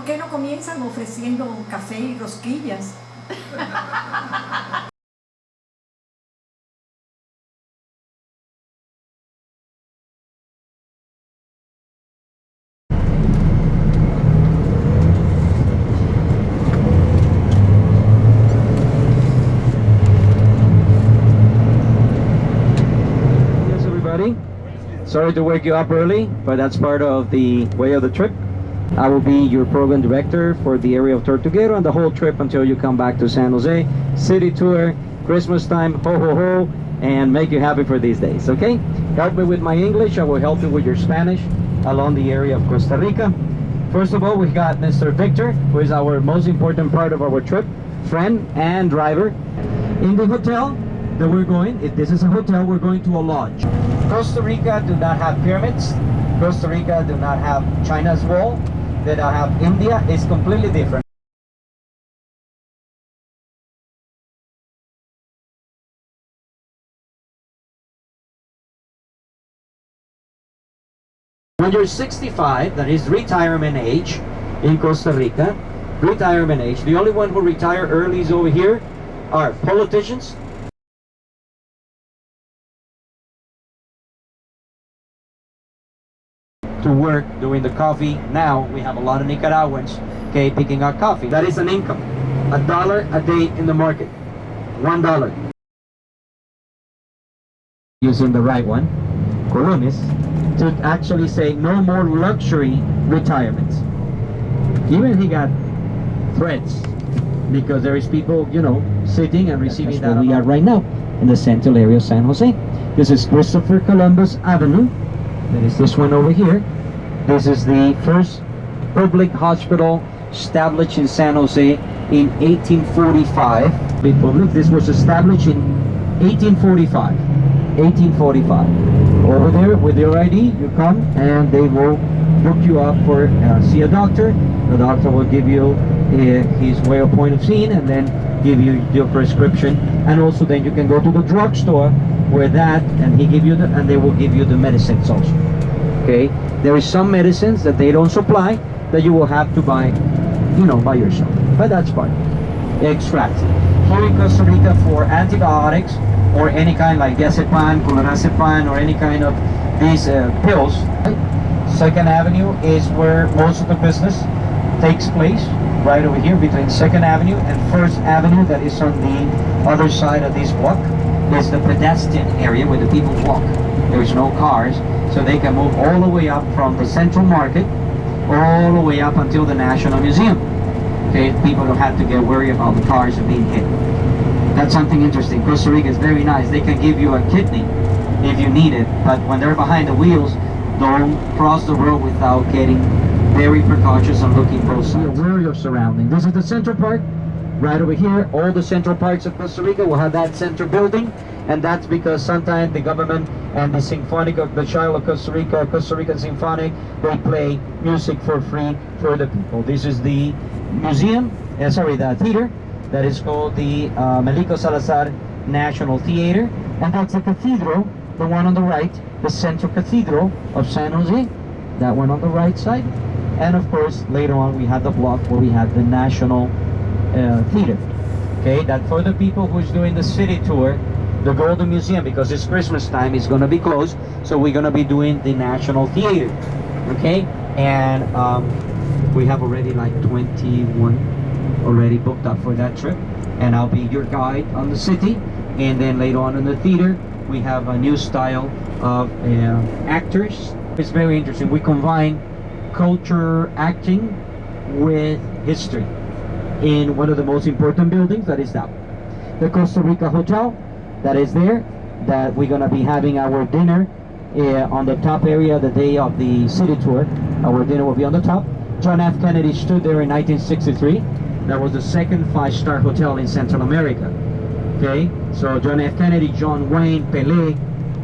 qué no comienzan ofreciendo café y rosquillas? Yes, everybody. Sorry to wake you up early, but that's part of the way of the trip. I will be your program director for the area of Tortuguero and the whole trip until you come back to San Jose. City tour, Christmas time, ho ho ho, and make you happy for these days, okay? Help me with my English, I will help you with your Spanish along the area of Costa Rica. First of all, we got Mr. Victor, who is our most important part of our trip, friend and driver. In the hotel that we're going, if this is a hotel, we're going to a lodge. Costa Rica do not have pyramids. Costa Rica do not have China's wall. They don't have India. It's completely different. When you're 65, that is retirement age in Costa Rica, retirement age, the only one who retire early is over here are politicians, to work doing the coffee. Now we have a lot of Nicaraguans, okay, picking out coffee. That is an income. $1 a day in the market. $1. Using the right one, colones, to actually say no more luxury retirements. Even he got threats because there is people, you know, sitting and receiving that. We are right now in the central area of San Jose. This is Christopher Columbus Avenue. That is this one over here. This is the first public hospital established in San Jose in 1845. Big public. This was established in 1845. 1845. Over there with your ID, you come and they will book you up for see a doctor. The doctor will give you his way of point of seeing and then give you your prescription. And also then you can go to the drugstore where that and he give you the and they will give you the medicines also. Okay, there is some medicines that they don't supply that you will have to buy, you know, by yourself, but that's fine. Extracts here in Costa Rica for antibiotics or any kind like diazepam, clorazepam, or any kind of these pills. Second Avenue is where most of the business takes place, right over here between Second Avenue and First Avenue. That is on the other side of this block. Is the pedestrian area where the people walk. There's no cars, so they can move all the way up from the Central Market all the way up until the National Museum. Okay, people don't have to get worried about the cars being hit. That's something interesting. Costa Rica is very nice. They can give you a kidney if you need it, but when they're behind the wheels, don't cross the road without getting very precautious and looking both sides. Where are your surroundings? This is the Central Park. Right over here, all the central parks of Costa Rica will have that center building, and that's because sometimes the government and the Symphonic of the Child of Costa Rica, Costa Rican Symphonic, they play music for free for the people. This is the museum, the theater, that is called the Melico Salazar National Theater, and that's the cathedral, the one on the right, the Central Cathedral of San Jose, that one on the right side, and of course later on we had the block where we had the National Theater. Okay, that for the people who's doing the city tour, the Golden Museum, because it's Christmas time, is going to be closed, so we're going to be doing the National Theater. Okay, and we have already like 21 already booked up for that trip, and I'll be your guide on the city. And then later on in the theater we have a new style of actors. It's very interesting. We combine culture acting with history in one of the most important buildings, that is that the Costa Rica Hotel that is there, that we're going to be having our dinner on the top area the day of the city tour. Our dinner will be on the top. John F. Kennedy stood there in 1963. That was the second 5-star hotel in Central America. Okay, so John F. Kennedy, John Wayne, Pelé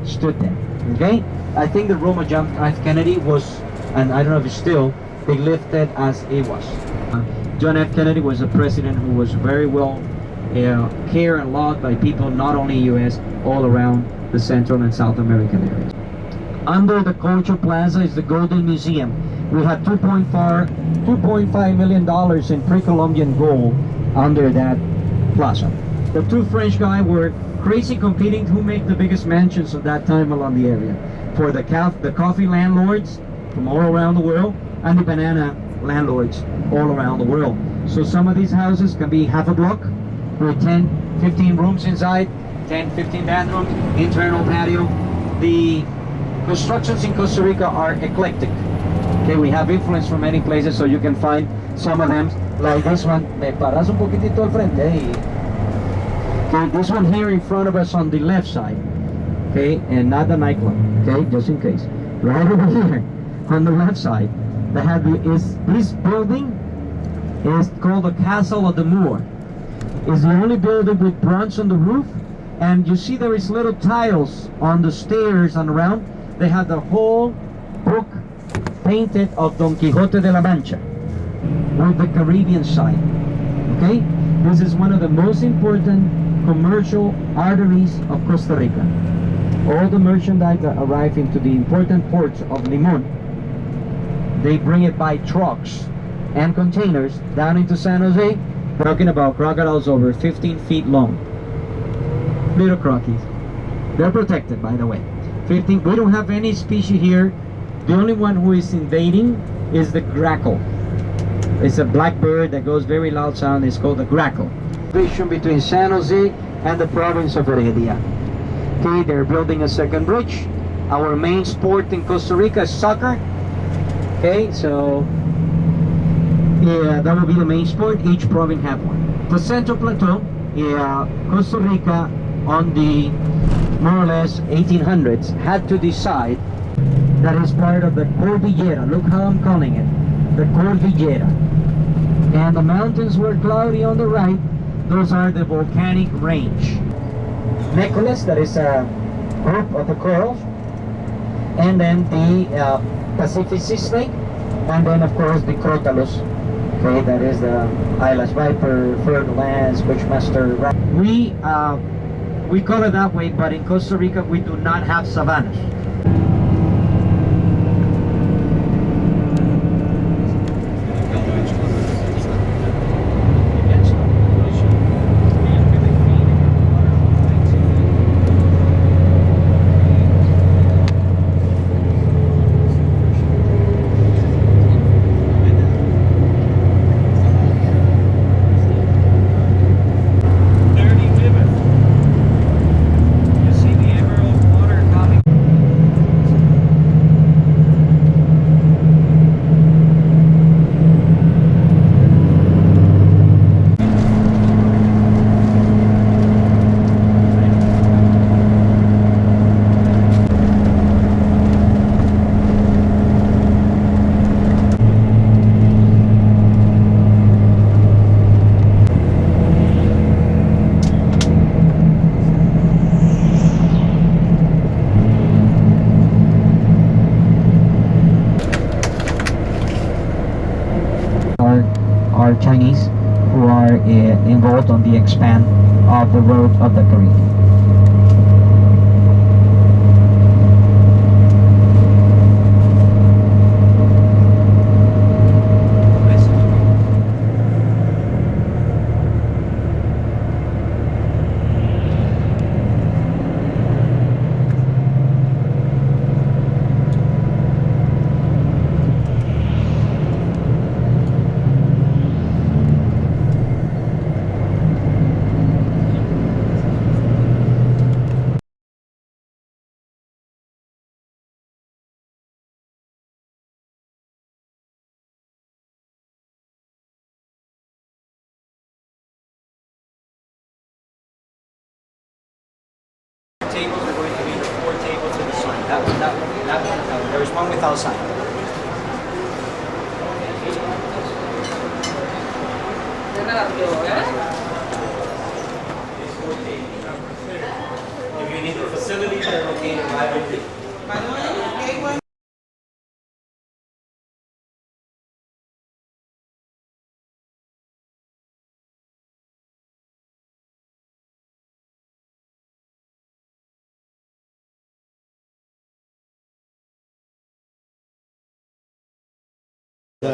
stood there. Okay, I think the room of John F. Kennedy was, and I don't know if it's still, they lifted as it was. John F. Kennedy was a president who was very well cared and loved by people, not only U.S., all around the Central and South American areas. Under the Cultural Plaza is the Golden Museum. We had 2.5 million dollars in pre-Columbian gold under that plaza. The two French guys were crazy competing who make the biggest mansions of that time along the area. For the coffee landlords from all around the world, and the banana landlords all around the world. So some of these houses can be half a block with 10, 15 rooms inside, 10, 15 bathrooms, internal patio. The constructions in Costa Rica are eclectic. Okay, we have influence from many places, so you can find some of them, like this one. Me paras un poquitito al frente. Okay, this one here in front of us on the left side. Okay, and not the nightclub. Okay, just in case. Right over here on the left side, this building is called the Castle of the Moor. It's the only building with bronze on the roof, and you see there is little tiles on the stairs and around. They have the whole book painted of Don Quixote de la Mancha with the Caribbean side. Okay, this is one of the most important commercial arteries of Costa Rica. All the merchandise that arrive into the important ports of Limon, they bring it by trucks and containers down into San Jose. Talking about crocodiles over 15 feet long. Little crocodiles. They're protected, by the way. 15. We don't have any species here. The only one who is invading is the grackle. It's a black bird that goes very loud sound. It's called the grackle. Between San Jose and the province of Heredia. Okay, they're building a second bridge. Our main sport in Costa Rica is soccer. Okay, so yeah, that will be the main sport. Each province have one. The Central Plateau, Costa Rica on the more or less 1800s had to decide that is part of the Cordillera. Look how I'm calling it, the Cordillera. And the mountains were cloudy on the right. Those are the volcanic range. Necklace, that is a group of the corals, and then the Pacific sea snake, and then of course the crotalus. Okay, that is the eyelash viper, fur-lance, bushmaster. We call it that way, but in Costa Rica we do not have savannas. Are Chinese who are involved on the expand of the road of the Cariari. Tables are going to be the 4 tables in the sign. That one. There is one without sign. If you need the facilities, they're located right over here. Hoy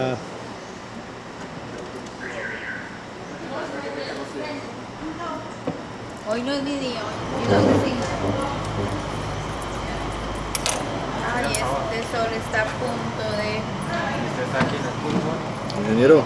no es mi día, hoy no es. Ay, este sol está a punto de... Ingeniero.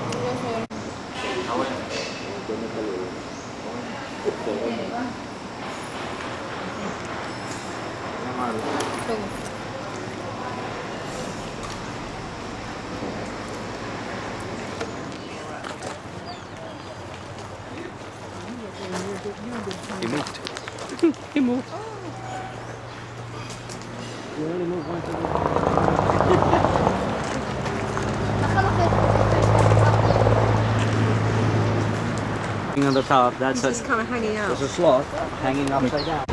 He moved. He moved. You only move once on the top, that's It's just kind of hanging out. there's a sloth hanging upside down.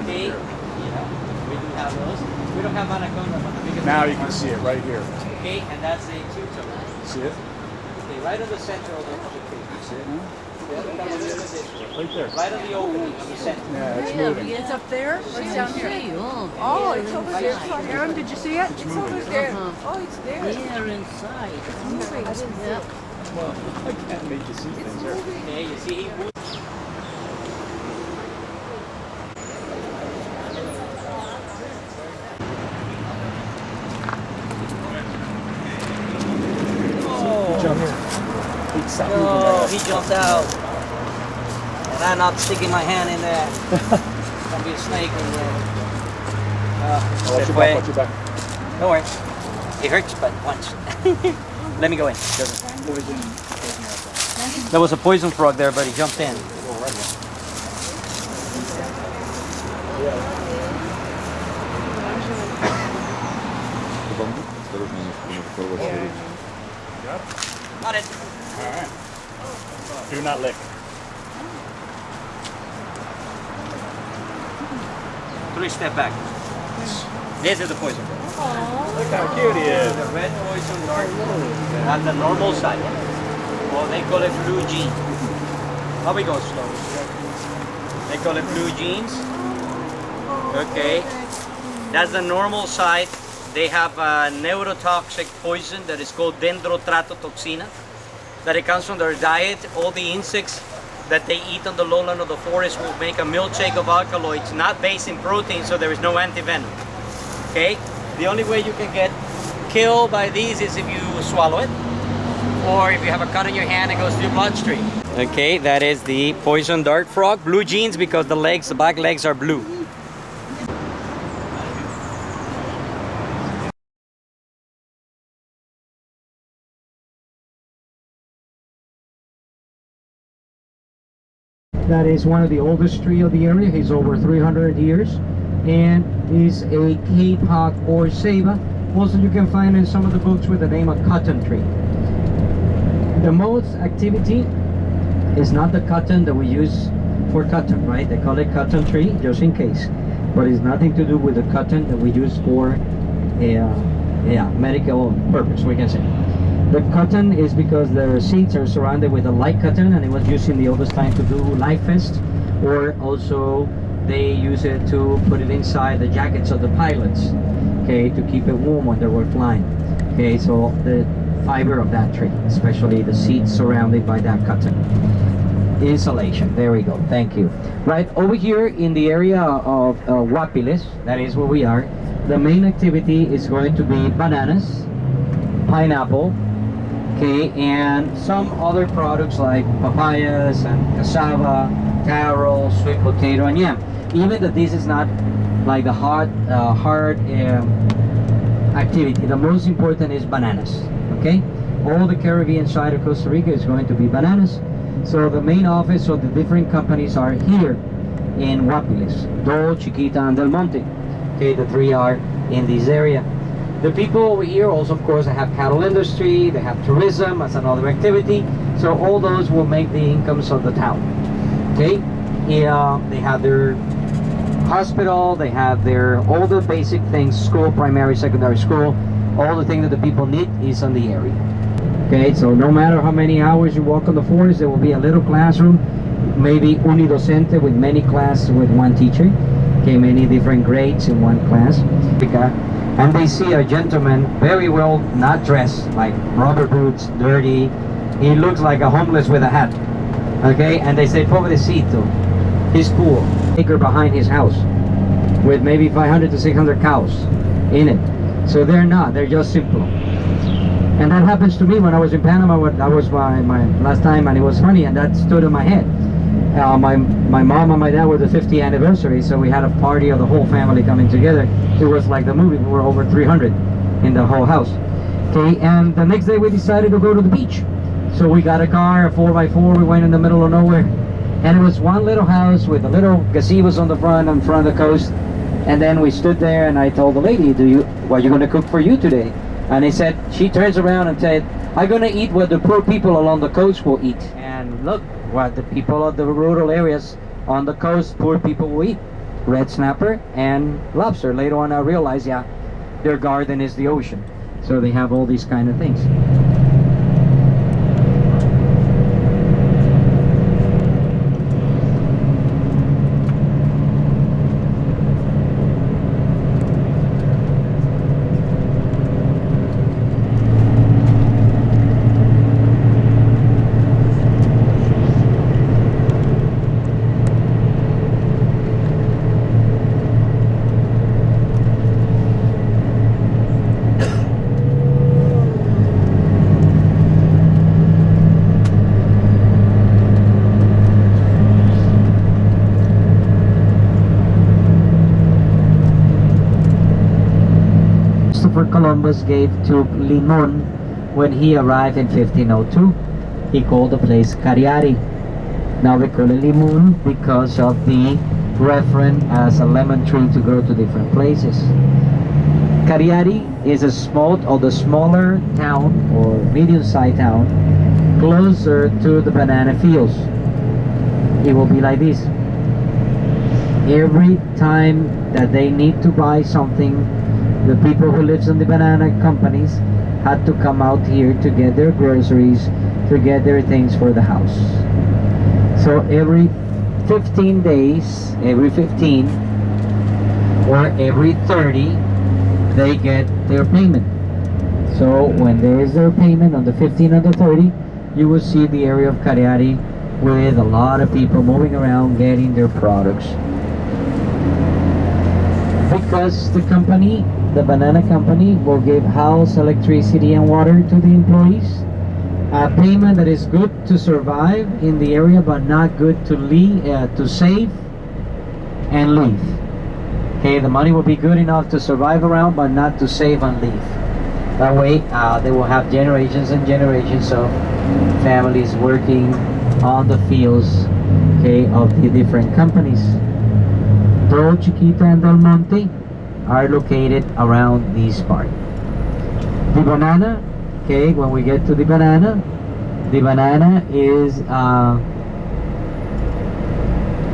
Okay, yeah, we do have those. We don't have anaconda, but the biggest Now one you can is see it right here. okay, and that's a two-toe. See it? Okay, right in the center of the cage. See it? Right Right there. Right on the opening of the center. Yeah, it's moving. It's up there? Or it's down here? Oh, it's over there. Aaron, did you see it? It's over there. Oh, it's there. They're inside. It's moving. I didn't see it. Well, I can't make you see things here. Okay, you see he moved. Jump here. Oh, he jumped out. And I'm not sticking my hand in there. There'll be a snake in there. Watch your back, watch your back. Don't worry. It hurts, but once. Let me go in. There was a poison frog there, but he jumped in. Got it. Alright. Do not lick. 3-step back. This is the poison frog. Look how cute he is. The red poison dart on the normal side. Well, they call it blue jean. How we go slow? They call it blue jeans. Okay. That's the normal side. They have a neurotoxic poison that is called dendrotratotoxina. That it comes from their diet. All the insects that they eat on the lowland of the forest will make a milkshake of alkaloids, not based in protein, so there is no antivenom. Okay? The only way you can get killed by these is if you swallow it, or if you have a cut on your hand and goes through your bloodstream. Okay, that is the poison dart frog. Blue jeans because the legs, the back legs are blue. That is one of the oldest tree of the area. He's over 300 years and is a kapok or ceiba. Also, you can find in some of the books with the name of cotton tree. The most activity is not the cotton that we use for cotton, right? They call it cotton tree just in case, but it's nothing to do with the cotton that we use for medical purpose, we can say. The cotton is because the seeds are surrounded with a light cotton, and it was used in the oldest time to do life vest, or also they use it to put it inside the jackets of the pilots, okay, to keep it warm when they were flying. Okay, so the fiber of that tree, especially the seeds surrounded by that cotton. Insulation, there we go, thank you. Right over here in the area of Guapiles, that is where we are, the main activity is going to be bananas, pineapple, okay, and some other products like papayas and cassava, taro, sweet potato, and yam. Even that this is not like the hard activity, the most important is bananas, okay? All the Caribbean side of Costa Rica is going to be bananas. So the main office of the different companies are here in Guapiles, Dole, Chiquita, and Del Monte. Okay, the three are in this area. The people over here also, of course, they have cattle industry, they have tourism as another activity. So all those will make the incomes of the town. Okay, they have their hospital, they have their all the basic things, school, primary, secondary school. All the things that the people need is on the area. Okay, so no matter how many hours you walk on the forest, there will be a little classroom, maybe unidocente with many classes with one teacher. Okay, many different grades in one class. And they see a gentleman very well not dressed, like rubber boots, dirty. He looks like a homeless with a hat. Okay, and they say, pobrecito, he's poor. Acre behind his house with maybe 500 to 600 cows in it. So they're not, they're just simple. And that happens to me when I was in Panama. That was my last time, and it was funny, and that stood in my head. My mom and my dad were the 50th anniversary, so we had a party of the whole family coming together. It was like the movie. We were over 300 in the whole house. Okay, and the next day we decided to go to the beach. So we got a car, a 4x4, we went in the middle of nowhere. And it was one little house with a little gazebos on the front, in front of the coast. And then we stood there, and I told the lady, what are you going to cook for you today? And he said, she turns around and said, I'm going to eat what the poor people along the coast will eat. And look, what the people of the rural areas on the coast, poor people will eat. Red snapper and lobster. Later on I realized, yeah, their garden is the ocean. So they have all these kind of things. Columbus gave to Limon when he arrived in 1502. He called the place Cariari. Now we call it Limon because of the reference as a lemon tree to go to different places. Cariari is a smaller town or medium-sized town closer to the banana fields. It will be like this. Every time that they need to buy something, the people who lives in the banana companies had to come out here to get their groceries, to get their things for the house. So every 15 days, every 15 or every 30, they get their payment. So when there is their payment on the 15 and the 30, you will see the area of Cariari with a lot of people moving around getting their products. Because the company, the banana company, will give house, electricity and water to the employees. A payment that is good to survive in the area but not good to leave, to save and leave. Okay, the money will be good enough to survive around but not to save and leave. That way they will have generations and generations of families working on the fields, okay, of the different companies. Todo Chiquita and Del Monte are located around this part. The banana, okay, when we get to the banana is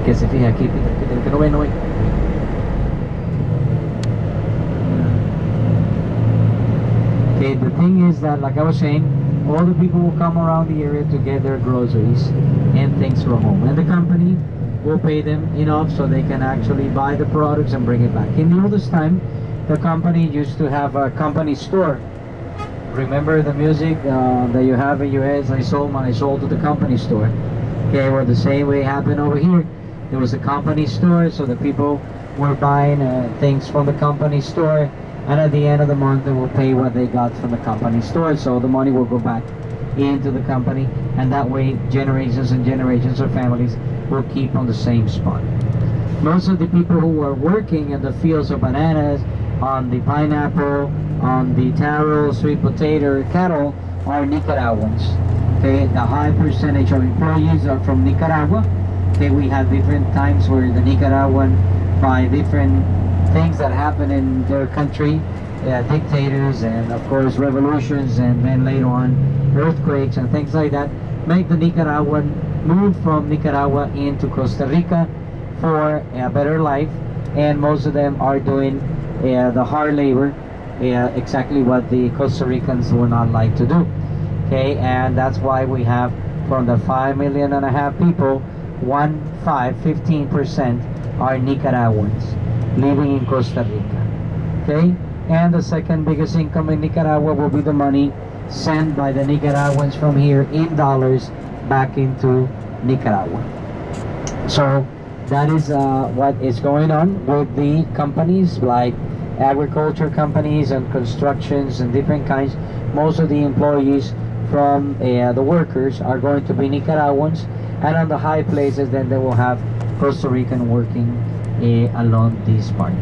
que se fija aquí, que no ve. Okay, the thing is that, like I was saying, all the people will come around the area to get their groceries and things from home, and the company will pay them enough so they can actually buy the products and bring it back. In the oldest time, the company used to have a company store. Remember the music that you have in US, I sold to the company store. Okay, well, the same way happened over here. There was a company store, so the people were buying things from the company store, and at the end of the month they will pay what they got from the company store, so the money will go back into the company, and that way generations and generations of families will keep on the same spot. Most of the people who are working in the fields of bananas, on the pineapple, on the taro, sweet potato, cattle, are Nicaraguans. Okay, the high percentage of employees are from Nicaragua. Okay, we have different times where the Nicaraguan, by different things that happen in their country, dictators and of course revolutions, and then later on earthquakes and things like that, make the Nicaraguan move from Nicaragua into Costa Rica for a better life, and most of them are doing the hard labor, exactly what the Costa Ricans would not like to do. Okay, and that's why we have from the 5.5 million people, 15% are Nicaraguans living in Costa Rica. Okay, and the second biggest income in Nicaragua will be the money sent by the Nicaraguans from here in dollars back into Nicaragua. So that is what is going on with the companies like agriculture companies and constructions and different kinds. Most of the employees from the workers are going to be Nicaraguans, and on the high places then they will have Costa Rican working along this part.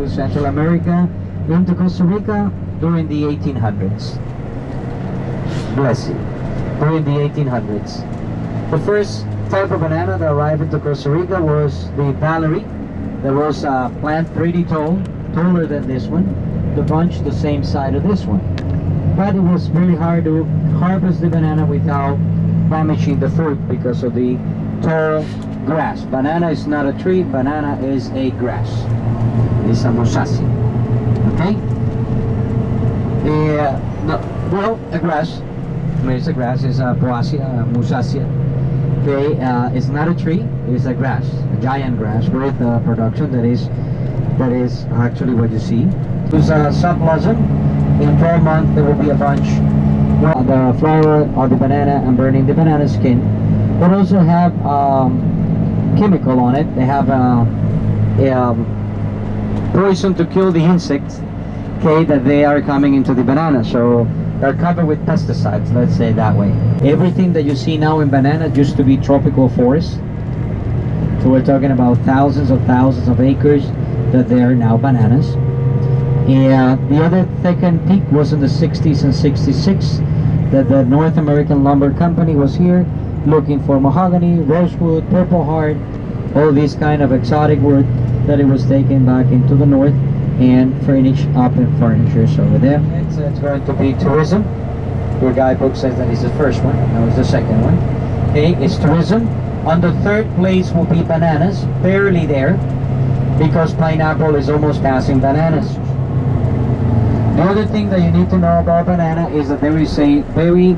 Central America into Costa Rica during the 1800s. Bless you. During the 1800s. The first type of banana that arrived into Costa Rica was the Valerie. There was a plant pretty tall, taller than this one. The bunch the same side of this one. But it was very hard to harvest the banana without damaging the fruit because of the tall grass. Banana is not a tree, banana is a grass. It's a musacia. Okay? No, well, a grass. I mean, it's a grass. It's a poacia, a musacia. Okay, it's not a tree. It's a grass, a giant grass with production that is actually what you see. It's a subblossom. In 12 months, there will be a bunch. The flower of the banana and burning the banana skin. But also have chemical on it. They have poison to kill the insects, okay, that they are coming into the banana. So they're covered with pesticides, let's say that way. Everything that you see now in banana used to be tropical forest. So we're talking about thousands of acres that they are now bananas. And the other second peak was in the 60s and 66, that the North American Lumber Company was here looking for mahogany, rosewood, purple heart, all these kind of exotic wood that it was taken back into the north and furnished up in furnitures over there. So it's going to be tourism. Your guidebook says that is the first one. That was the second one. Okay, it's tourism. On the third place will be bananas, barely there, because pineapple is almost passing bananas. The other thing that you need to know about banana is that there is a very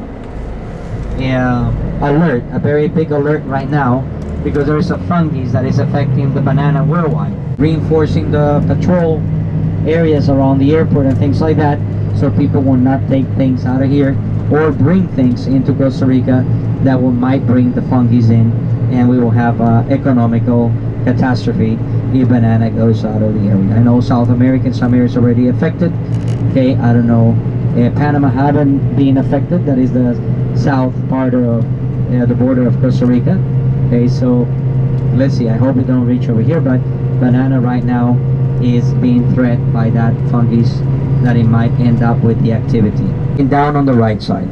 a very big alert right now, because there is a fungus that is affecting the banana worldwide, reinforcing the patrol areas around the airport and things like that, so people will not take things out of here or bring things into Costa Rica that might bring the fungus in, and we will have economical catastrophe if banana goes out of the area. I know South America, some areas already affected. Okay, I don't know, Panama haven't been affected. That is the south part of the border of Costa Rica. Okay, so let's see, I hope it don't reach over here, but banana right now is being threatened by that fungus, that it might end up with the activity. And down on the right side.